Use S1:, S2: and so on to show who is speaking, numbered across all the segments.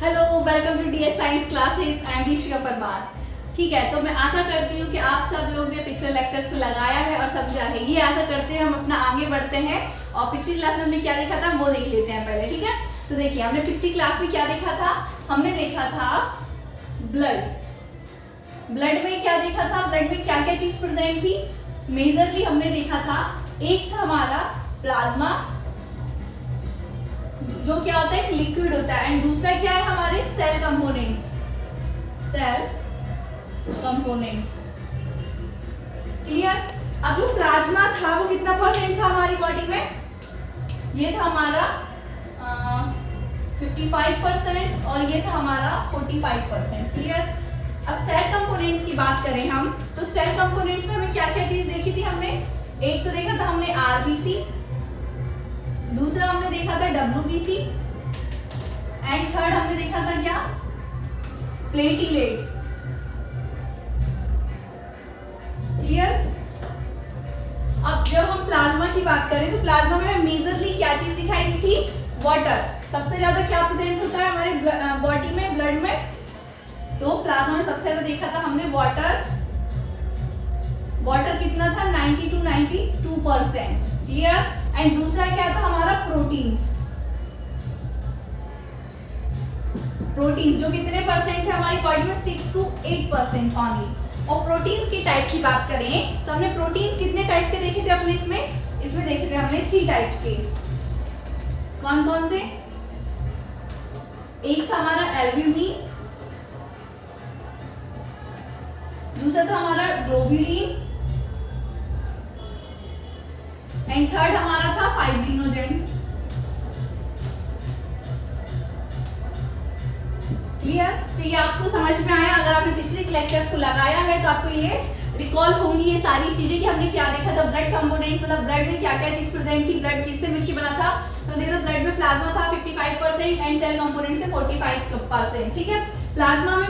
S1: Hello, welcome to DS science classes. I am Deepika Parmar. ठीक है, तो मैं आशा करती हूँ कि आप सब लोग ने पिछले लेक्चर्स को लगाया है और समझा है। ये आशा करते हैं हम अपना आगे बढ़ते हैं और पिछली क्लास में हमने क्या देखा था वो देख लेते हैं पहले। ठीक है, तो देखिए हमने पिछली क्लास में क्या देखा था। हमने देखा था ब्लड में क्या देखा था, ब्लड में क्या क्या चीज प्रेजेंट थी। मेजरली हमने देखा था, एक था हमारा प्लाज्मा जो क्या होता है, लिक्विड होता है, एंड दूसरा क्या है हमारे सेल कंपोनेंट्स। क्लियर। अब जो प्लाज्मा था वो कितना परसेंट था हमारी बॉडी में, ये था हमारा 55% और ये था हमारा 45%। क्लियर। अब सेल कंपोनेंट्स की बात करें हम, तो सेल कंपोनेंट्स में हमें क्या क्या चीज देखी थी हमने। एक तो देखा था हमने आरबीसी, दूसरा हमने देखा था डब्ल्यूबीसी, एंड थर्ड हमने देखा था क्या, प्लेटिलेट्स। क्लियर। अब जब हम प्लाज्मा की बात करें तो प्लाज्मा में मेजरली क्या चीज दिखाई दी थी, वाटर। सबसे ज्यादा क्या प्रेजेंट होता है हमारे बॉडी में, ब्लड में, तो प्लाज्मा में सबसे ज्यादा देखा था हमने वाटर। वाटर कितना था, 90 to 92%। क्लियर। एंड दूसरा क्या था हमारा, प्रोटीन्स। प्रोटीन्स जो कितने परसेंट है हमारी बॉडी में, 6 to 8% ओनली। और प्रोटीन्स की टाइप की बात करें तो हमने प्रोटीन्स कितने टाइप के देखे थे अपने इसमें देखे थे हमने 3 टाइप्स के। कौन कौन से, एक था हमारा एल्ब्यूमिन, दूसरा था हमारा ग्लोब्यूलिन, एंड थर्ड हमारा था फाइब्रिनोजेन। क्लियर। तो ये आपको समझ में आया। अगर आपने पिछले लेक्चर्स को लगाया है तो आपको ये रिकॉल होंगी ये सारी चीजें कि हमने क्या देखा था। ब्लड कंपोनेंट्स मतलब ब्लड में क्या क्या चीज प्रेजेंट थी, ब्लड किससे मिलकर बना था। तो देखो ब्लड में प्लाज्मा था 55% एंड सेल कंपोनेंट से 45%। ठीक है। प्लाज्मा में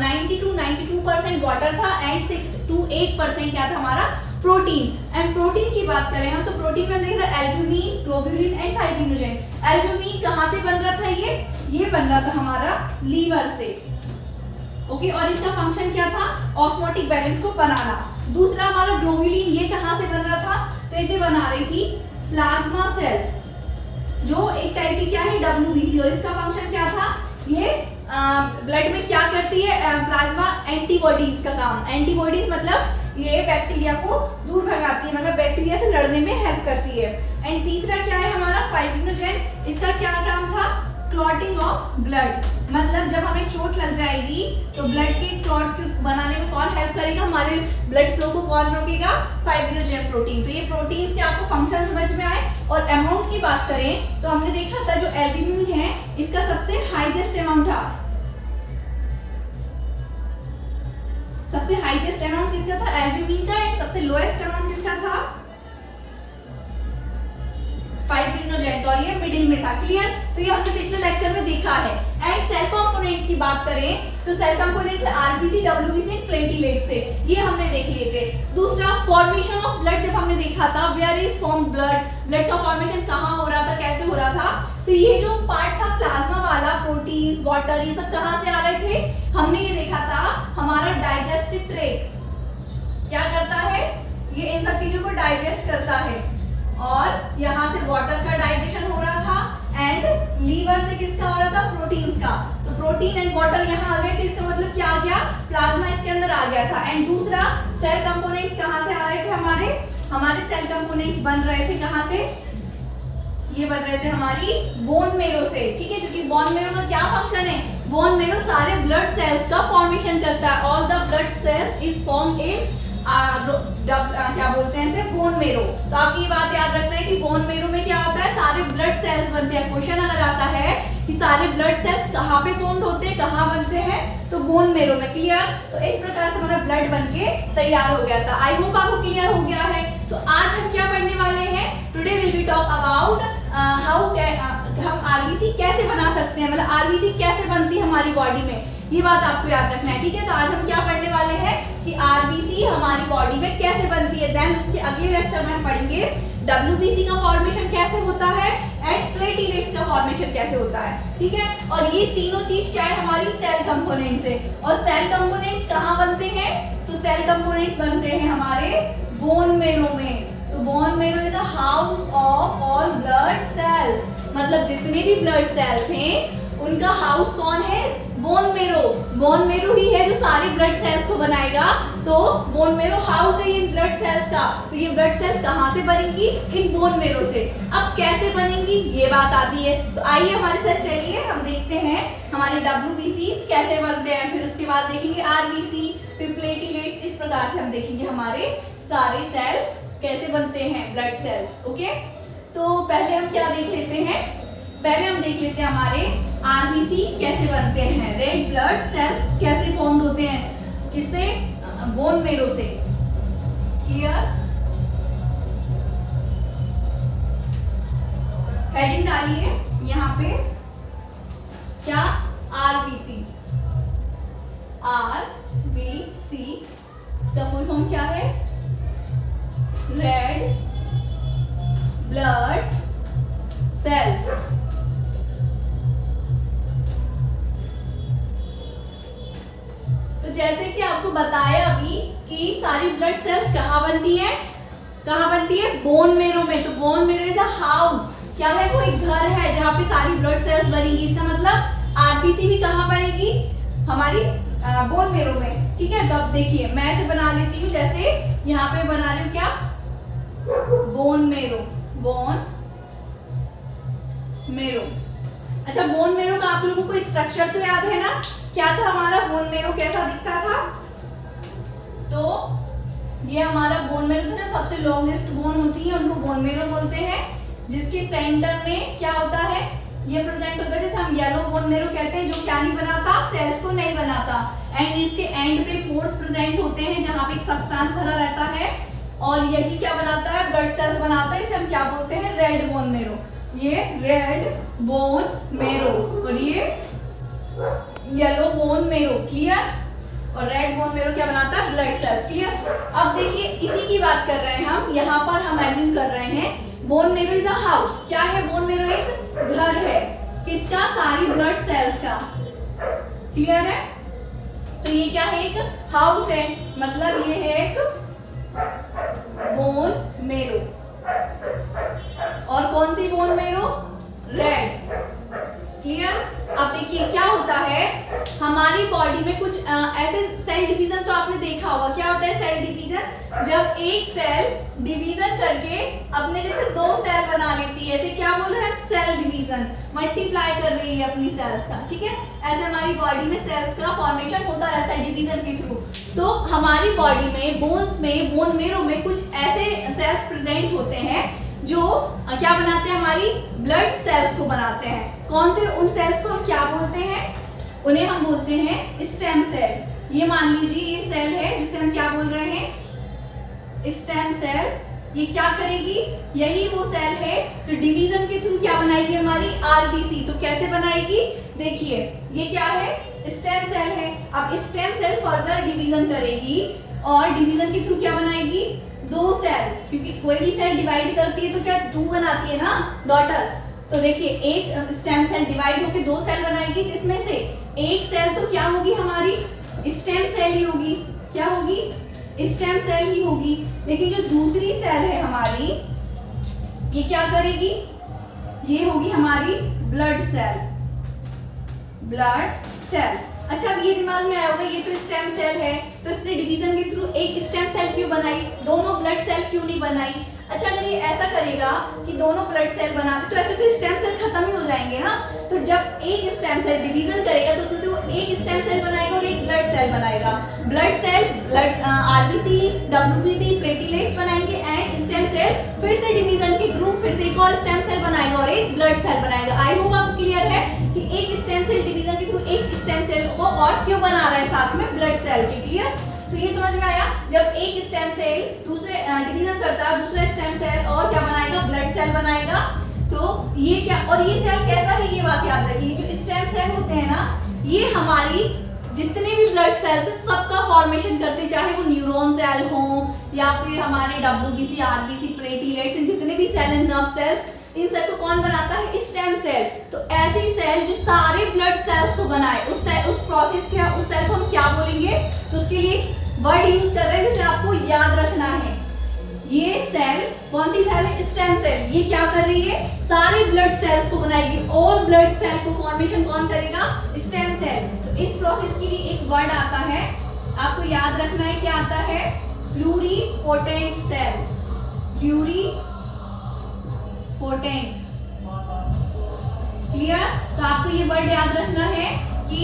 S1: 90 to 92% वाटर था एंड 6 to 8% क्या था हमारा, प्रोटीन। एंड प्रोटीन की बात करें हम तो प्रोटीन में देखा था albumin, globulin and fibrinogen. Albumin कहाँ से बन रहा था, ये बन रहा था हमारा लीवर से। ओके। और इसका फंक्शन क्या था, ऑस्मोटिक बैलेंस को बनाना। दूसरा हमारा ग्लोब्यूलिन, ये कहाँ से बन रहा था, तो इसे बना रही थी प्लाज्मा सेल जो एक टाइप की क्या है, डब्ल्यूबीसी। और इसका फंक्शन क्या था, ये ब्लड में क्या करती है प्लाज्मा, एंटीबॉडीज का काम। एंटीबॉडीज मतलब ये बैक्टीरिया को दूर भगाती है, मतलब बैक्टीरिया से लड़ने में हेल्प करती है। एंड तीसरा क्या है हमारा फाइब्रिनोजेन, इसका क्या काम था, क्लॉटिंग ऑफ ब्लड। मतलब जब हमें चोट लग जाएगी तो ब्लड के क्लॉट बनाने में कौन हेल्प करेगा, हमारे ब्लड फ्लो को कौन रोकेगा, फाइब्रिनोजेन प्रोटीन। तो ये प्रोटीन्स के आपको फंक्शन समझ में आए। और अमाउंट की बात करें तो हमने देखा था जो एल्ब्यूमिन है इसका सबसे हाईएस्ट अमाउंट था। सबसे हाईएस्ट अमाउंट किसका था, एल्ब्यूमिन का। एंड सबसे लोएस्ट अमाउंट किसका था, फाइब्रिनोजेन का, और ये मिडिल में था। क्लियर। तो ये हमने पिछले लेक्चर में देखा है। एंड सेल कंपोनेंट्स की बात करें तो सेल कंपोनेंट्स है आरबीसी, डब्ल्यूबीसी एंड प्लेटिलेट से, ये हमने देख लिए थे। दूसरा फॉर्मेशन ऑफ ब्लड जब हमने देखा था, where is form blood, blood का फॉर्मेशन कहाँ हो रहा था, कैसे हो रहा था। तो ये जो पार्ट था प्लाज्मा वाला, प्रोटीन्स, वाटर, ये सब कहाँ से आ रहे थे, हमने ये देखा था हमारा डाइजेस्टिव ट्रैक्ट क्या करता है, ये इन सब चीजों को डाइजेस्ट करता है। और यहाँ से वाटर का डाइजेशन हो रहा था एंड लीवर से किसका हो रहा था, प्रोटीन्स का। तो प्रोटीन एंड वाटर यहाँ आ गए थे, इसका मतलब क्या आ गया, प्लाज्मा इसके अंदर आ गया था। एंड दूसरा सेल कंपोनेंट्स कहाँ से आ रहे थे, हमारे सेल कंपोनेंट्स बन रहे थे कहाँ से, ये बन रहे थे हमारी बोन मेरो से। ठीक है, क्योंकि बोन मेरो का क्या फंक्शन है, बोन मेरो सारे ब्लड सेल्स का फॉर्मेशन करता है। All the blood cells is formed in क्या बोलते हैं इसे, बोन मेरो। तो आपकी ये बात याद रखना है कि बोन मेरो में क्या होता है, सारे ब्लड सेल्स बनते हैं। क्वेश्चन अगर आता है कि सारे ब्लड सेल्स कहाँ पे फॉर्म्ड होते हैं, कहाँ बनते हैं, तो बोन मेरो में। क्लियर। तो इस प्रकार से हमारा ब्लड बनके तैयार हो गया था। आई होप आपको क्लियर हो गया है। तो आज हम क्या पढ़ने वाले हैं, today will be talk about how हम आरबीसी कैसे बना सकते हैं, मतलब आरबीसी कैसे बनती है हमारी बॉडी में, ये बात आपको याद रखना है। ठीक है। तो आज हम क्या पढ़ने वाले हैं कि आरबीसी हमारी बॉडी में कैसे बनती है। देन उसके अगले लेक्चर में हम पढ़ेंगे WBC का फॉर्मेशन कैसे होता है एंड प्लेटिलेट्स का फॉर्मेशन कैसे होता है, ठीक है। और ये तीनों चीज क्या है हमारी सेल कंपोनेंट्स है। और सेल कंपोनेंट्स कहाँ बनते हैं, तो सेल कंपोनेंट्स बनते हैं हमारे बोन मेरो में। तो bone marrow is a house of all blood cells, मतलब जितने भी ब्लड सेल्स हैं उनका हाउस कौन है, बोन मेरो। बोन मेरो ही है जो सारे ब्लड सेल्स को बनाएगा, तो बोन मेरो हाउस है इन ब्लड सेल्स का। तो ये ब्लड सेल्स कहाँ से बनेंगी, इन बोन मेरो से। अब कैसे बनेंगी ये बात आती है, तो आइए हमारे साथ चलिए हम देखते हैं हमारे WBC कैसे बनते हैं, फिर उसके बाद देखेंगे RBC, फिर प्लेटिलेट्स। इस प्रकार से हम देखेंगे हमारे सारे सेल कैसे बनते हैं, ब्लड सेल्स। ओके, तो पहले हम क्या देख लेते हैं, पहले हम देख लेते हैं हमारे RBC कैसे बनते हैं, रेड ब्लड सेल्स कैसे फॉर्म होते हैं, किससे, बोन मेरो से। क्लियर, हेडिंग डालिए यहाँ पे, क्या, RBC। RBC इसका फुल फॉर्म क्या है, रेड ब्लड सेल्स। तो जैसे कि आपको बताया अभी कि सारी ब्लड सेल्स कहाँ बनती है, कहाँ बनती है, बोन मेरो में। तो bone marrow is a house, क्या है, वो एक घर है जहाँ पे सारी ब्लड सेल्स बनेंगी। इसका मतलब RBC भी कहाँ बनेगी, हमारी बोन मेरो में, ठीक है। तो अब देखिए मैं ऐसे बना लेती हूँ, जैसे यहाँ पे बना रही हूँ क्या, बोन मेरो, बोन मेरो। अच्छा, बोन मेरो का आप लोगों को स्ट्रक्चर तो याद है ना, क्या था हमारा बोन मेरो, कैसा दिखता था। तो ये हमारा बोन मेरो, तो जो सबसे लॉन्गेस्ट बोन होती है उनको बोन मेरो बोलते हैं, जिसके सेंटर में क्या होता है, ये प्रेजेंट होता है, जैसे हम येलो बोन मेरो कहते हैं, जो क्या नहीं बनाता, सेल्स को नहीं बनाता। एंड इसके एंड पे पोर्स प्रेजेंट होते हैं जहाँ पे एक सब्सटेंस भरा रहता है, और यही क्या बनाता है, ब्लड सेल्स बनाता है। इसे हम क्या बोलते हैं, रेड बोन मेरो। ये रेड बोन मेरो और ये येलो बोन मेरो। क्लियर, और रेड बोन मेरो क्या बनाता है, ब्लड सेल्स। क्लियर। अब देखिए इसी की बात कर रहे हैं हम, यहाँ पर हम इमेजिन कर रहे हैं bone marrow is a house. क्या है, बोन मेरो एक घर है, किसका, सारी ब्लड सेल्स का। क्लियर है, तो ये क्या है, एक हाउस है, मतलब ये है एक बोन मेरो। और कौन सी बोन मेरो, रेड। क्लियर। अब देखिए क्या होता है हमारी बॉडी में, कुछ ऐसे सेल डिवीजन तो आपने देखा होगा। क्या होता है सेल डिवीजन, जब एक सेल डिवीजन करके अपने जैसे दो सेल बना लेती है, ऐसे क्या बोल रहे हैं, सेल डिवीजन, मल्टीप्लाई कर रही है अपनी सेल्स का, ठीक है। ऐसे हमारी बॉडी में सेल्स का फॉर्मेशन होता रहता है डिवीजन के थ्रू। तो हमारी बॉडी में, बोन्स में, बोन मेरो में कुछ ऐसे सेल्स प्रेजेंट होते हैं जो क्या बनाते हैं, हमारी ब्लड सेल्स को बनाते हैं। कौन से, उन सेल्स को हम क्या बोलते हैं, उन्हें हम बोलते हैं स्टेम सेल। ये मान लीजिए ये सेल है जिसे हम क्या बोल रहे हैं, स्टेम सेल। ये क्या करेगी, यही वो सेल है जो डिवीजन के थ्रू क्या बनाएगी, हमारी RBC। तो कैसे बनाएगी, देखिए ये क्या है, स्टेम सेल है। अब स्टेम सेल फर्दर डिवीजन करेगी और डिवीजन के थ्रू क्या बनाएगी, दो सेल, क्योंकि कोई भी सेल डिवाइड करती है तो क्या दो बनाती है ना, डॉटर। तो देखिए एक स्टेम सेल डिवाइड होकर दो सेल बनाएगी, जिसमें से एक सेल तो क्या होगी, हमारी स्टेम सेल ही होगी। क्या होगी, स्टेम सेल ही होगी। लेकिन जो दूसरी सेल है हमारी, ये क्या करेगी, ये होगी हमारी ब्लड सेल, ब्लड सेल। अच्छा, अब ये दिमाग में आया होगा, ये तो स्टेम सेल है, तो इसने डिवीजन के थ्रू एक स्टेम सेल क्यों बनाई, दोनों ब्लड सेल क्यों नहीं बनाई। अच्छा, अगर ये ऐसा करेगा कि दोनों ब्लड सेल बनाते, तो ऐसे तो स्टेम सेल खत्म ही हो जाएंगे ना। तो जब एक स्टेम सेल डिवीजन करेगा तो उसमें से वो एक स्टेम सेल बनाएगा और एक ब्लड सेल बनाएगा। Blood cell RBC, WBC, platelets बनाएंगे, एंड स्टेम सेल फिर से डिवीजन के थ्रू फिर से एक और स्टेम सेल बनाएगा और एक ब्लड सेल बनाएगा। आई होप आपको क्लियर है कि एक स्टेम सेल डिवीजन के थ्रू एक स्टेम सेल को और क्यों बना रहा है साथ में, ब्लड सेल के। क्लियर। तो ये समझ में आया, जब एक स्टेम सेल दूसरे डिवीजन करता है, दूसरा स्टेम सेल और क्या बनाएगा, ब्लड सेल बनाएगा। तो ये क्या, और ये सेल कैसा है, ये बात याद रखिए, जो स्टेम सेल होते हैं ना, ये हमारी जितने भी ब्लड सेल्स सबका फॉर्मेशन करते, चाहे वो न्यूरॉन सेल हो या फिर हमारे डब्ल्यूबीसी, आरबीसी, प्लेटलेट्स, जितने भी सेल हैं, नर्व सेल्स, इन सब को कौन बनाता है? Stem cell. तो ऐसी सेल जो सारे ब्लड सेल्स को बनाए, उस प्रोसेस को, उस सेल को हम क्या बोलेंगे? तो उसके लिए वर्ड यूज कर रहे हैं जिसे आपको याद रखना है। ये सेल कौन सी सेल है? Stem cell. ये क्या कर रही है? सारे ब्लड सेल्स को बनाएगी। ऑल ब्लड सेल को फॉर्मेशन कौन करेगा? Stem cell. तो इस प्रोसेस के लिए एक वर्ड आता है, आपको याद रखना है, क्या आता है? Pluripotent cell. Pluripotent, clear? तो आपको ये वर्ड याद रखना है कि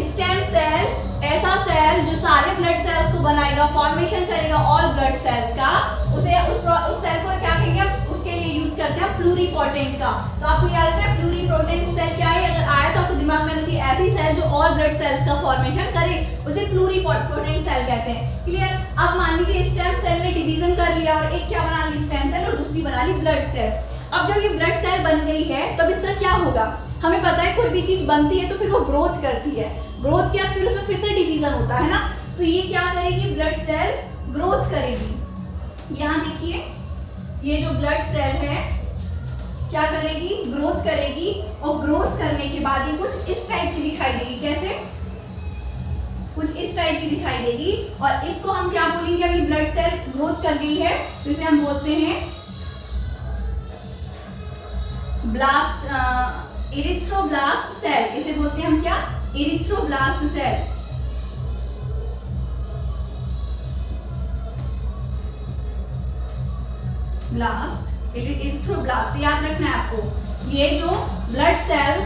S1: स्टेम सेल ऐसा सेल जो सारे ब्लड सेल्स को बनाएगा, फॉर्मेशन करेगा ऑल ब्लड सेल्स का, उसे उस सेल को क्या कहेंगे? उसके लिए यूज करते हैं प्लूरीपोटेंट का। तो आपको याद रखना है प्लूरीपोटेंट सेल क्या है? अगर आया तो आपको दिमाग में आना चाहिए, ऐसी सेल जो ऑल ब्लड सेल्स का फॉर्मेशन करे, उसे प्लूरीपोटेंट सेल कहते हैं। क्लियर? अब मान लीजिए स्टेम सेल ने डिवीजन कर लिया और एक क्या बना ली? स्टेम सेल, और दूसरी बना ली ब्लड सेल। अब जब ये ब्लड सेल बन गई है तब इसका क्या होगा? हमें पता है कोई भी चीज बनती है तो फिर वो ग्रोथ करती है, ग्रोथ किया फिर उसमें फिर से डिवीजन होता है ना। तो ये क्या करेगी? ब्लड सेल ग्रोथ करेगी। यहाँ देखिए, ये जो ब्लड सेल है क्या करेगी? ग्रोथ करेगी, और ग्रोथ करने के बाद ये कुछ इस टाइप की दिखाई देगी। कैसे? कुछ इस टाइप की दिखाई देगी, और इसको हम क्या बोलेंगे? अभी ब्लड सेल ग्रोथ कर गई है तो इसे हम बोलते हैं ब्लास्ट, इरिथ्रोब्लास्ट सेल। इसे बोलते हैं हम क्या? Erythroblast cell. ब्लास्ट, इरिथ्रोब्लास्ट, याद रखना है आपको। ये जो ब्लड सेल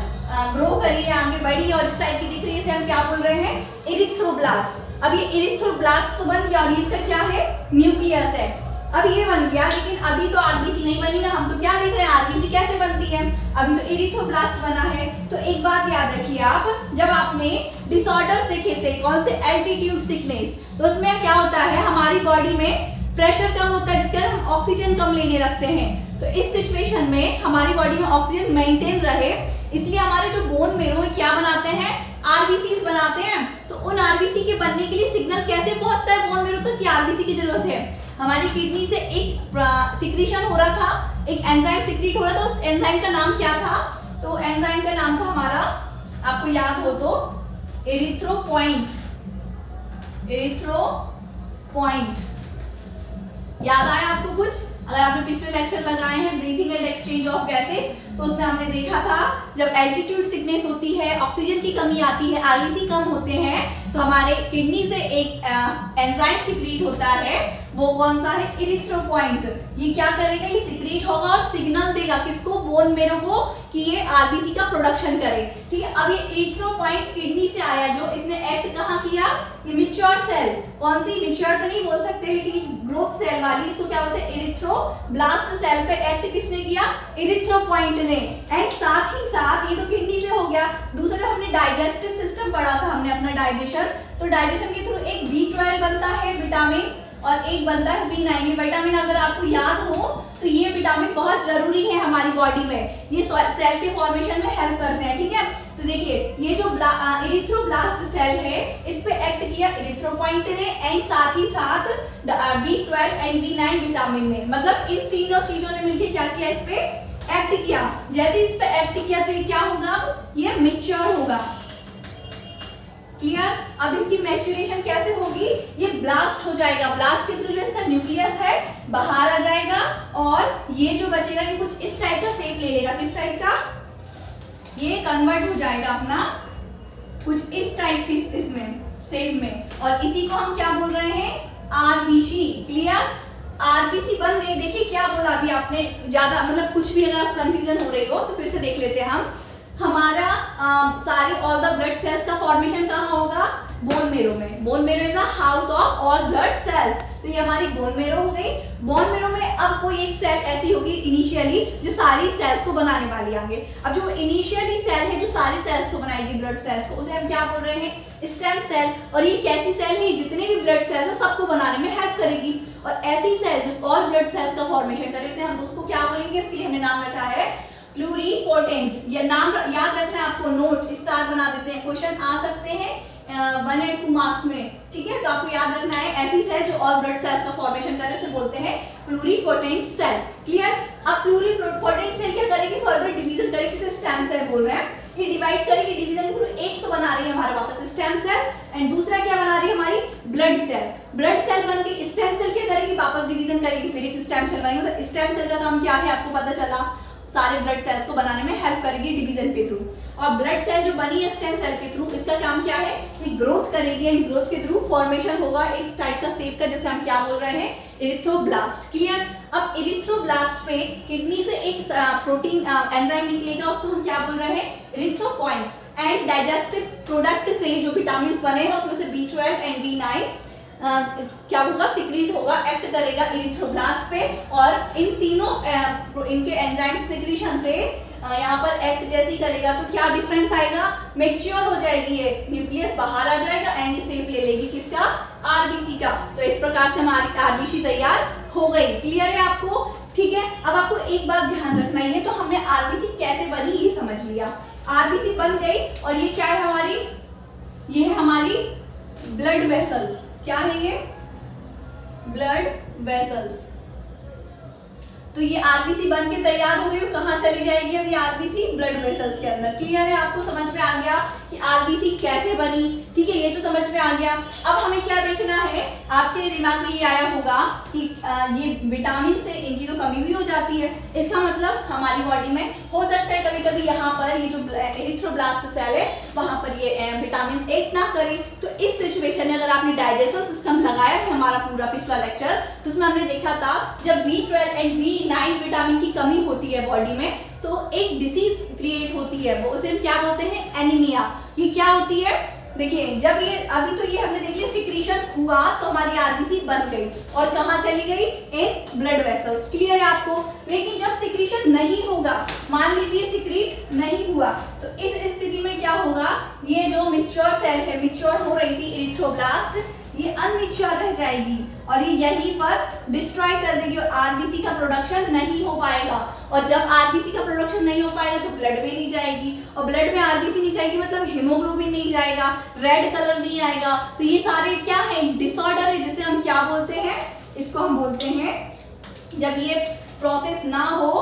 S1: ग्रो करी है, आगे बढ़ी और इस टाइप की दिख रही है, इसे हम क्या बोल रहे हैं? इरिथ्रोब्लास्ट। अब ये इरिथ्रोब्लास्ट तो बन गया, और इसका क्या है? न्यूक्लियस है। अब ये बन गया, लेकिन अभी तो आरबीसी नहीं बनी ना। हम तो क्या देख रहे हैं? आरबीसी कैसे बनती है? अभी तो इरिथ्रोब्लास्ट बना है। तो एक बात याद रखिए आप, जब आपने डिसऑर्डर्स देखे थे, कौन से? एल्टीट्यूड सिकनेस, तो उसमें क्या होता है? हमारी बॉडी में प्रेशर कम होता है, जिसके कारण हम ऑक्सीजन कम लेने लगते हैं। तो इस सिचुएशन में हमारी बॉडी में ऑक्सीजन मेंटेन रहे, इसलिए हमारे जो बोन मेरो क्या बनाते हैं? आरबीसी बनाते हैं। तो उन आरबीसी के बनने के लिए सिग्नल कैसे पहुंचता है बोन मेरो तक कि आरबीसी की जरूरत है? हमारी किडनी से एक सिक्रीशन हो रहा था, एक एंजाइम सिक्रीट हो रहा था। उस एंजाइम का नाम क्या था? तो एंजाइम का नाम था हमारा, आपको याद हो तो, एरिथ्रोपॉइंट। एरिथ्रोपॉइंट याद आया आपको कुछ? अगर आपने पिछले लेक्चर लगाए हैं breathing and exchange of gases, तो उसमें हमने देखा था जब एल्टीट्यूड सिकनेस होती है, ऑक्सीजन की कमी आती है, आरबीसी कम होते हैं, तो हमारे किडनी से एक एंजाइम सिक्रीट होता है। वो कौन सा है? इरिथ्रोपॉइंट। ये क्या करेगा? ये सिक्रीट होगा और सिग्नल देगा किसको? बोन मेरो को, कि ये आरबीसी का प्रोडक्शन करे। ठीक है? अब ये इरिथ्रोपॉइंट किडनी से आया, जो इसने एक्ट कहाँ किया? ये मैच्योर सेल, कौन सी? मैच्योर तो नहीं बोल सकते, लेकिन ये ग्रोथ सेल वाली, इसको क्या बोलते हैं? इरिथ्रोब्लास्ट सेल पे एक्ट किसने किया? इरिथ्रोपॉइंट ने। एंड साथ ही साथ ये तो किडनी से हो गया, दूसरा हमने डाइजेस्टिव सिस्टम पढ़ा था, हमने अपना डाइजेशन, तो डाइजेशन के थ्रू एक B12 बनता है विटामिन, और एक बनता है B9। ये विटामिन अगर आपको याद हो तो ये विटामिन बहुत जरूरी है हमारी बॉडी में, ये सेल के फॉर्मेशन में हेल्प करते हैं। ठीक है? तो देखिए, ये जो इरिथ्रोब्लास्ट सेल है, इस पे एक्ट किया इरिथ्रोपॉइंट ने, एंड साथ ही साथ B12 एंड B9 विटामिन ने, मतलब इन तीनों चीजों ने मिलकर क्या किया? इस पे एक्ट किया। जैसे इस पे एक्ट किया तो ये क्या होगा? ये मैच्योर होगा। क्लियर? अब इसकी मैच्योरेशन कैसे होगी? ये ब्लास्ट हो जाएगा, ब्लास्ट के थ्रू जो इसका न्यूक्लियस है बाहर आ जाएगा, और ये जो बचेगा ये कुछ इस टाइप का शेप ले लेगा। किस टाइप का? ये कन्वर्ट हो जाएगा अपना कुछ इस टाइप की इसमें शेप में, और इसी को हम क्या बोल रहे हैं? आरबीसी। क्लियर? आरबीसी बन गई। देखिए क्या बोला अभी आपने, ज्यादा मतलब कुछ भी अगर आप कंफ्यूजन हो रही हो तो फिर से देख लेते हैं हम। हमारा सारी ऑल द ब्लड सेल्स का फॉर्मेशन कहाँ होगा? बोन मेरो में। Bone marrow is a house of all blood cells. तो ये हमारी बोन मेरो हो गई। बोन मेरो में अब कोई एक सेल ऐसी होगी इनिशियली जो सारी सेल्स को बनाने वाली आगे। अब जो इनिशियली सेल है जो सारी सेल्स को बनाएगी, ब्लड सेल्स को, उसे हम क्या बोल रहे हैं? Stem cell. और ये कैसी सेल है? जितने भी ब्लड सेल्स है सबको बनाने में हेल्प करेगी। और ऐसी सेल जो ऑल ब्लड सेल्स का फॉर्मेशन करे, उसे हम उसको क्या बोलेंगे? इसके लिए हमने नाम रखा है प्लूरीपोटेंट, ये नाम याद रखना है आपको, नोट स्टार बना देते हैं, क्वेश्चन आ सकते हैं 1 और 2 मार्क्स में, ठीक है। तो आपको याद रखना है ऐसी सेल जो ऑल ब्लड सेल्स का फॉर्मेशन कर रहे हैं उसे बोलते हैं प्लूरीपोटेंट सेल। क्लियर। अब प्लूरीपोटेंट सेल क्या करेगी, फर्दर डिवीजन करेगी, जिसे स्टेम सेल बोल रहे हैं। ये डिवाइड करेगी, डिवीजन के थ्रू एक तो बना रही है हमारे वापस स्टेम सेल एंड दूसरा क्या बना रही है हमारी ब्लड सेल। ब्लड सेल बन गई, स्टेम सेल क्या करेगी, वापस डिवीजन करेगी, फिर एक स्टेम सेल बनेगी। मतलब स्टेम सेल का काम क्या है आपको पता चला, सारे ब्लड सेल्स को बनाने में हेल्प करेगी डिवीजन के थ्रू। और ब्लड सेल जो बनी है स्टेम सेल के थ्रू, इसका काम क्या है, ये ग्रोथ करेगी एंड ग्रोथ के थ्रू फॉर्मेशन होगा इस टाइप का शेप का, जैसे हम क्या बोल रहे हैं, इरिथ्रोब्लास्ट। क्लियर। अब इरिथ्रोब्लास्ट पे किडनी से एक प्रोटीन एंजाइम निकलेगा, उसको हम क्या बोल रहे हैं, इरिथ्रोपॉइंट। एंड डाइजेस्टिव प्रोडक्ट से जो विटामिन बने हैं उसमें से B12 एंड B9 क्या होगा, सिक्रीट होगा, एक्ट करेगा इरिथ्रोब्लास्ट पे। और इन तीनों इनके एंजाइम सिक्रीशन से यहाँ पर एक्ट जैसी करेगा तो क्या डिफरेंस आएगा, मैच्योर हो जाएगी ये, न्यूक्लियस बाहर आ जाएगा एंड ये शेप ले लेगी किसका, आरबीसी का। तो इस प्रकार से हमारी आरबीसी तैयार हो गई। क्लियर है आपको, ठीक है। अब आपको एक बात ध्यान रखना, ये तो हमने आरबीसी कैसे बनी ये समझ लिया, आरबीसी बन गई। और ये क्या है हमारी, ये है हमारी ब्लड वेसल्स। क्या है ये, ब्लड वेसल्स। तो ये आरबीसी बन के तैयार हो गई, कहाँ चली जाएगी अब ये आरबीसी, ब्लड वेसल्स के अंदर। क्लियर है, आपको समझ में आ गया कि आरबीसी कैसे बनी, ठीक है, ये तो समझ में आ गया। अब हमें क्या देखना है, आपके दिमाग में ये आया होगा कि ये विटामिन से इनकी तो कमी भी हो जाती है, इसका मतलब हमारी बॉडी में हो सकता है कभी कभी यहाँ पर ये जो एरिथ्रोब्लास्ट सेल है वहां पर ये विटामिन एक्ट ना करे। तो इस सिचुएशन में अगर आपने डाइजेशन सिस्टम लगाया है हमारा पूरा पिछला लेक्चर, तो उसमें हमने देखा था जब B12 एंड B9 विटामिन की कमी होती है बॉडी में तो एक डिसीज क्रिएट होती है, वो उसे हम क्या बोलते हैं, एनीमिया। ये क्या होती है, देखिए जब ये अभी तो ये हमने देख लिया सिक्रीशन हुआ तो हमारी आरबीसी बन गई और कहाँ चली गई, इन ब्लड वेसल्स। क्लियर है आपको। लेकिन जब सिक्रीशन नहीं होगा, मान लीजिए सिक्रीट नहीं हुआ, तो इस स्थिति में क्या होगा, ये जो मैच्योर सेल है, मैच्योर हो रही थी इरिथ्रोब्लास्ट, ये अनमैच्योर रह जाएगी और ये यहीं पर डिस्ट्रॉय कर देगी और आरबीसी का प्रोडक्शन नहीं हो पाएगा। और जब आरबीसी का प्रोडक्शन नहीं हो पाएगा तो ब्लड में नहीं जाएगी, और ब्लड में आरबीसी नहीं जाएगी मतलब हीमोग्लोबिन नहीं जाएगा, रेड कलर नहीं आएगा। तो ये सारे क्या है, डिसऑर्डर है, जिसे हम क्या बोलते हैं, इसको हम बोलते हैं, जब ये प्रोसेस ना हो,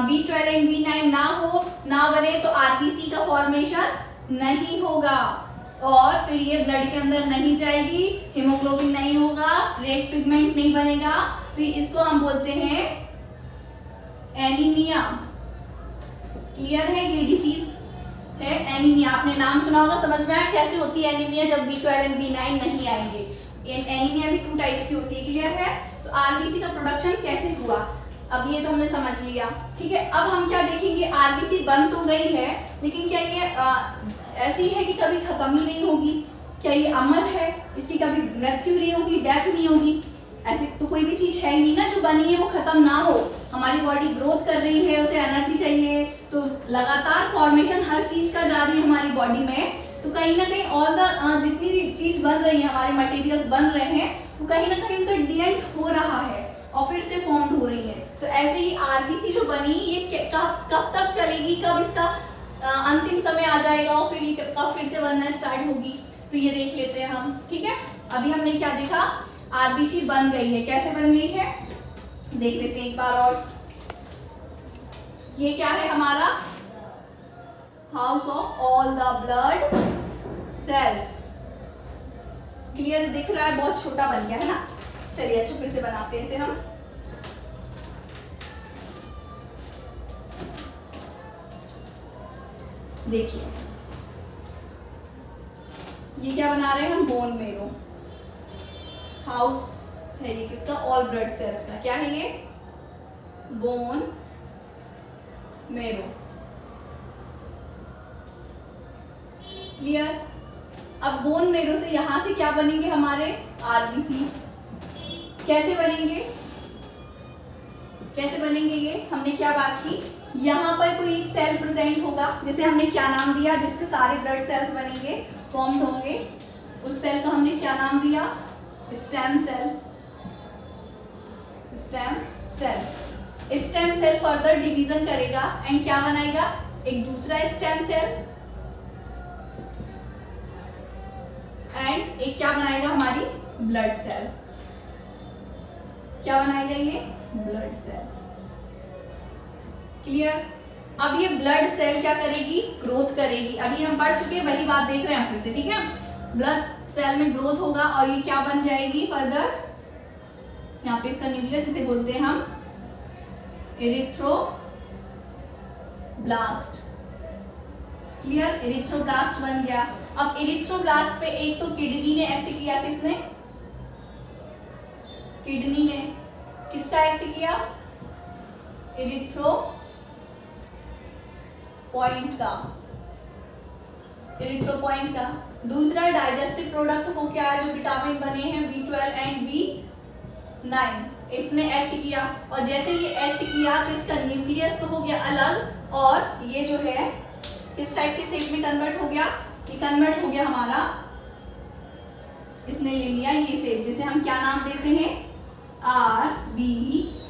S1: B12 एंड B9 ना बने तो आरबीसी का फॉर्मेशन नहीं होगा और फिर ये ब्लड के अंदर नहीं जाएगी, हीमोग्लोबिन नहीं होगा, रेड पिगमेंट नहीं बनेगा। तो इसको हम बोलते हैं एनीमिया। क्लियर है, ये डिसीज है एनीमिया। आपने नाम सुना होगा, समझ में आया कैसे होती है एनीमिया जब B12 एंड B9 नहीं आएंगे। एनीमिया भी 2 टाइप्स की होती है। क्लियर है। तो आरबीसी का प्रोडक्शन कैसे हुआ, अब ये तो हमने समझ लिया, ठीक है। अब हम क्या देखेंगे, आरबीसी बन तो गई है लेकिन क्या ये ऐसी है कि कभी खत्म ही नहीं होगी, क्या ये अमर है, इसकी कभी मृत्यु नहीं होगी, डेथ नहीं होगी, ऐसी तो कोई भी चीज है ही नहीं ना जो बनी है वो खत्म ना हो। हमारी बॉडी ग्रोथ कर रही है, उसे एनर्जी चाहिए, तो लगातार फॉर्मेशन हर चीज का जारी है हमारी बॉडी में। तो कहीं ना कहीं ऑल द जितनी भी चीज बन रही है, हमारे मटेरियल्स बन रहे हैं, तो कहीं ना कहीं उनका डीएंट हो रहा है और फिर से फॉर्म्ड हो रही है। तो ऐसे ही आरबीसी जो बनी ये कब तक चलेगी, कब इसका अंतिम समय आ जाएगा और फिर ये कब फिर से बनना स्टार्ट होगी, तो ये देख लेते हैं हम, ठीक है। अभी हमने क्या देखा, आरबीसी बन गई है, कैसे बन गई है देख लेते हैं एक बार और। ये क्या है हमारा, house of all the blood cells. Clear दिख रहा है, बहुत छोटा बन गया है ना। चलिए अच्छा फिर से बनाते हैं इसे हम। देखिए ये क्या बना रहे हैं हम, बोन मेरो। हाउस है ये किसका, ऑल ब्लड सेल्स का। क्या है ये, बोन मेरो। क्लियर। अब बोन मेरो से यहां से क्या बनेंगे हमारे आरबीसी। कैसे बनेंगे, कैसे बनेंगे ये हमने क्या बात की, यहाँ पर कोई एक सेल प्रेजेंट होगा, जिसे हमने क्या नाम दिया, जिससे सारे ब्लड सेल्स बनेंगे, फॉर्म्ड होंगे। उस सेल का हमने क्या नाम दिया, stem cell. Stem cell. Stem cell further division करेगा एंड क्या बनाएगा, एक दूसरा स्टेम सेल एंड एक क्या बनाएगा, हमारी ब्लड सेल। क्या बनाएगा ये, ब्लड सेल। क्लियर। अब ये ब्लड सेल क्या करेगी, ग्रोथ करेगी। अभी हम पढ़ चुके हैं, वही बात देख रहे हैं फिर से, ठीक है। ब्लड सेल में ग्रोथ होगा और ये क्या बन जाएगी फर्दर, यहाँ पे इसका न्यूक्लियस इसे बोलते हैं हम एरिथ्रोब्लास्ट। क्लियर, एरिथ्रोब्लास्ट बन गया। अब एरिथ्रोब्लास्ट पे एक तो किडनी ने एक्ट किया, किसने, किडनी ने। किसका एक्ट किया, एरिथ्रोपॉइंट का, एरिथ्रोपॉइंट का। दूसरा डाइजेस्टिव प्रोडक्ट हो क्या है, जो विटामिन बने हैं B12 एंड B9, इसने एक्ट किया। और जैसे ये एक्ट किया तो इसका न्यूक्लियस तो हो गया अलग, और ये जो है किस टाइप के शेप में कन्वर्ट हो गया, ये कन्वर्ट हो गया हमारा, इसने ले लिया ये शेप, जिसे हम क्या नाम देते हैं, RBC।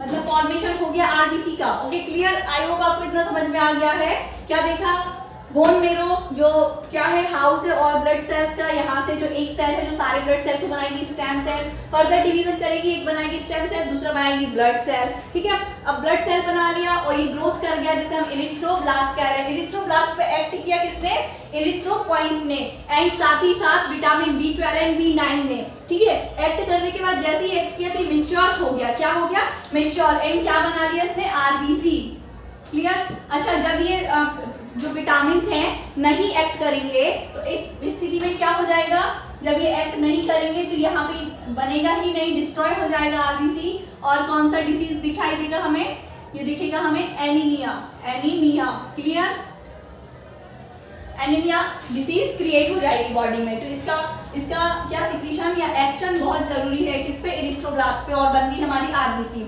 S1: मतलब फॉर्मेशन हो गया RBC का। ओके क्लियर, आई होप आपको इतना समझ में आ गया है। क्या देखा, बोन मेरो जो क्या है, हाउस है और ब्लड सेल्स का, यहाँ से जो एक सेल है जो सारे ब्लड सेल को बनाएगी स्टेम सेल, फर्दर डिवीजन करेगी, एक बनाएगी स्टेम सेल, दूसरा बनाएगी ब्लड सेल। ठीक है, अब ब्लड सेल बना लिया और ये ग्रोथ कर गया, जिसे हम एरिथ्रोब्लास्ट कह रहे हैं। एरिथ्रोब्लास्ट पे एक्ट किया किसने, एरिथ्रोपॉइंट ने, एंड साथ ही साथ विटामिन B12 एंड B9 ने। ठीक है, एक्ट करने के बाद जैसे ही एक्ट किया तो ये मैच्योर हो गया। क्या हो गया, मैच्योर, एंड क्या बना लिया इसने, RBC। क्लियर। अच्छा, जब ये जो विटामिन हैं नहीं एक्ट करेंगे तो इस स्थिति में क्या हो जाएगा, जब ये एक्ट नहीं करेंगे तो यहाँ पे बनेगा ही नहीं, डिस्ट्रॉय हो जाएगा RBC। और कौन सा डिसीज दिखाई देगा हमें, ये दिखेगा हमें anaemia, anaemia. Clear, anaemia disease create हो जाएगी बॉडी में। तो इसका क्या सिक्रीशन या एक्शन बहुत जरूरी है, किस पे, एरिथ्रोब्लास्ट पे, और बन गई हमारी RBC।